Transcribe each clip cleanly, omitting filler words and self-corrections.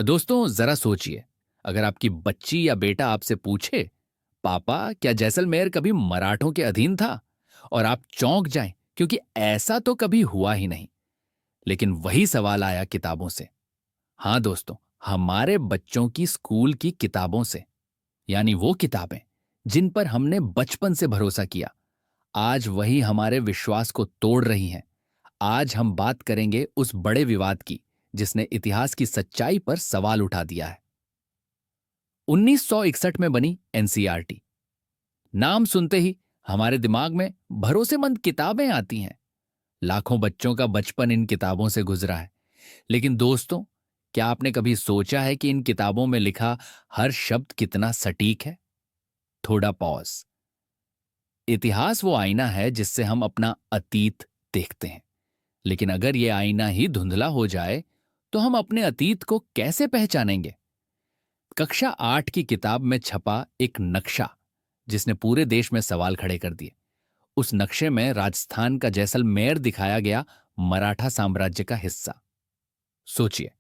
दोस्तों जरा सोचिए, अगर आपकी बच्ची या बेटा आपसे पूछे, पापा क्या जैसलमेर कभी मराठों के अधीन था, और आप चौंक जाएं क्योंकि ऐसा तो कभी हुआ ही नहीं। लेकिन वही सवाल आया किताबों से। हाँ दोस्तों, हमारे बच्चों की स्कूल की किताबों से। यानी वो किताबें जिन पर हमने बचपन से भरोसा किया, आज वही हमारे विश्वास को तोड़ रही हैं। आज हम बात करेंगे उस बड़े विवाद की जिसने इतिहास की सच्चाई पर सवाल उठा दिया है। 1961 में बनी एनसीईआरटी। नाम सुनते ही हमारे दिमाग में भरोसेमंद किताबें आती हैं। लाखों बच्चों का बचपन इन किताबों से गुजरा है। लेकिन दोस्तों, क्या आपने कभी सोचा है कि इन किताबों में लिखा हर शब्द कितना सटीक है? थोड़ा पॉज। इतिहास वो आईना है जिससे हम अपना अतीत देखते हैं। लेकिन अगर ये आईना ही धुंधला हो जाए तो हम अपने अतीत को कैसे पहचानेंगे? कक्षा 8 की किताब में छपा एक नक्शा जिसने पूरे देश में सवाल खड़े कर दिए। उस नक्शे में राजस्थान का जैसलमेर दिखाया गया, मराठा साम्राज्य का हिस्सा। सोचिए,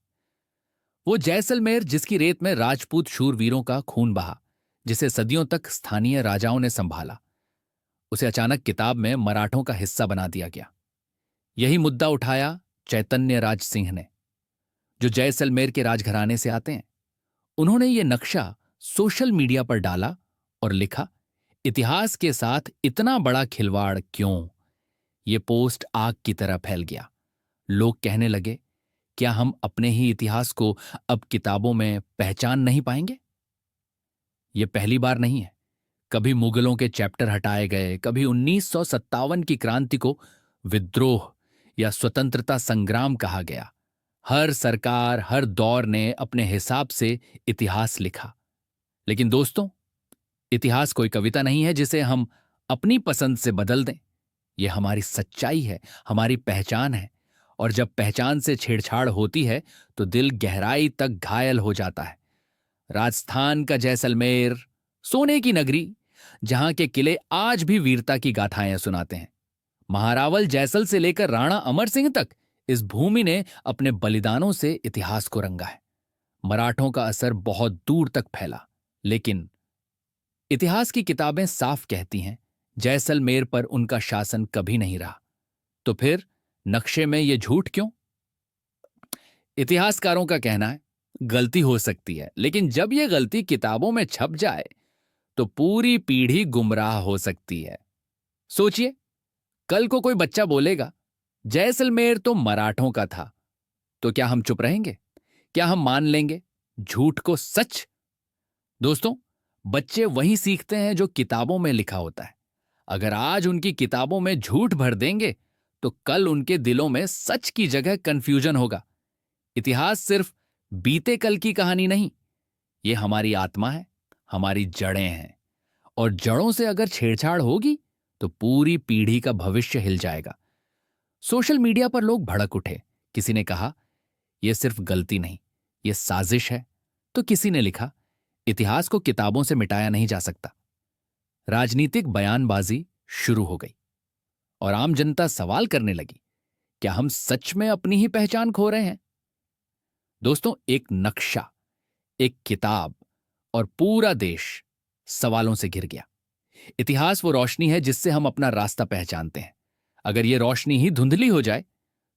वो जैसलमेर जिसकी रेत में राजपूत शूरवीरों का खून बहा, जिसे सदियों तक स्थानीय राजाओं ने संभाला, उसे अचानक किताब में मराठों का हिस्सा बना दिया गया। यही मुद्दा उठाया चैतन्य राज सिंह ने, जो जैसलमेर के राजघराने से आते हैं। उन्होंने ये नक्शा सोशल मीडिया पर डाला और लिखा, इतिहास के साथ इतना बड़ा खिलवाड़ क्यों? ये पोस्ट आग की तरह फैल गया। लोग कहने लगे, क्या हम अपने ही इतिहास को अब किताबों में पहचान नहीं पाएंगे? ये पहली बार नहीं है। कभी मुगलों के चैप्टर हटाए गए, कभी 1957 की क्रांति को विद्रोह या स्वतंत्रता संग्राम कहा गया। हर सरकार, हर दौर ने अपने हिसाब से इतिहास लिखा। लेकिन दोस्तों, इतिहास कोई कविता नहीं है जिसे हम अपनी पसंद से बदल दें। यह हमारी सच्चाई है, हमारी पहचान है। और जब पहचान से छेड़छाड़ होती है तो दिल गहराई तक घायल हो जाता है। राजस्थान का जैसलमेर, सोने की नगरी, जहां के किले आज भी वीरता की गाथाएं सुनाते हैं। महारावल जैसल से लेकर राणा अमर सिंह तक इस भूमि ने अपने बलिदानों से इतिहास को रंगा है। मराठों का असर बहुत दूर तक फैला। लेकिन इतिहास की किताबें साफ कहती हैं, जैसलमेर पर उनका शासन कभी नहीं रहा। तो फिर नक्शे में यह झूठ क्यों? इतिहासकारों का कहना है, गलती हो सकती है, लेकिन जब यह गलती किताबों में छप जाए तो पूरी पीढ़ी गुमराह हो सकती है। सोचिए, कल को कोई बच्चा बोलेगा, जैसलमेर तो मराठों का था, तो क्या हम चुप रहेंगे? क्या हम मान लेंगे झूठ को सच? दोस्तों, बच्चे वही सीखते हैं जो किताबों में लिखा होता है। अगर आज उनकी किताबों में झूठ भर देंगे तो कल उनके दिलों में सच की जगह कंफ्यूजन होगा। इतिहास सिर्फ बीते कल की कहानी नहीं, यह हमारी आत्मा है, हमारी जड़ें हैं। और जड़ों से अगर छेड़छाड़ होगी तो पूरी पीढ़ी का भविष्य हिल जाएगा। सोशल मीडिया पर लोग भड़क उठे। किसी ने कहा, यह सिर्फ गलती नहीं, यह साजिश है। तो किसी ने लिखा, इतिहास को किताबों से मिटाया नहीं जा सकता। राजनीतिक बयानबाजी शुरू हो गई और आम जनता सवाल करने लगी, क्या हम सच में अपनी ही पहचान खो रहे हैं? दोस्तों, एक नक्शा, एक किताब और पूरा देश सवालों से घिर गया। इतिहास वो रोशनी है जिससे हम अपना रास्ता पहचानते हैं। अगर ये रोशनी ही धुंधली हो जाए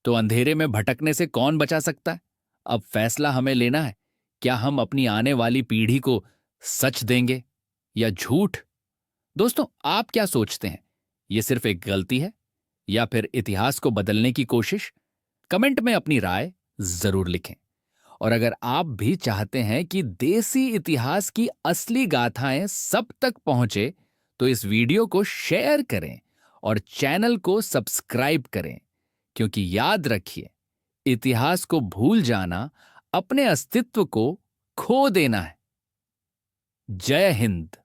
तो अंधेरे में भटकने से कौन बचा सकता है? अब फैसला हमें लेना है, क्या हम अपनी आने वाली पीढ़ी को सच देंगे या झूठ? दोस्तों, आप क्या सोचते हैं? ये सिर्फ एक गलती है या फिर इतिहास को बदलने की कोशिश? कमेंट में अपनी राय जरूर लिखें। और अगर आप भी चाहते हैं कि देसी इतिहास की असली गाथाएं सब तक पहुंचे तो इस वीडियो को शेयर करें और चैनल को सब्सक्राइब करें। क्योंकि याद रखिए, इतिहास को भूल जाना अपने अस्तित्व को खो देना है। जय हिंद।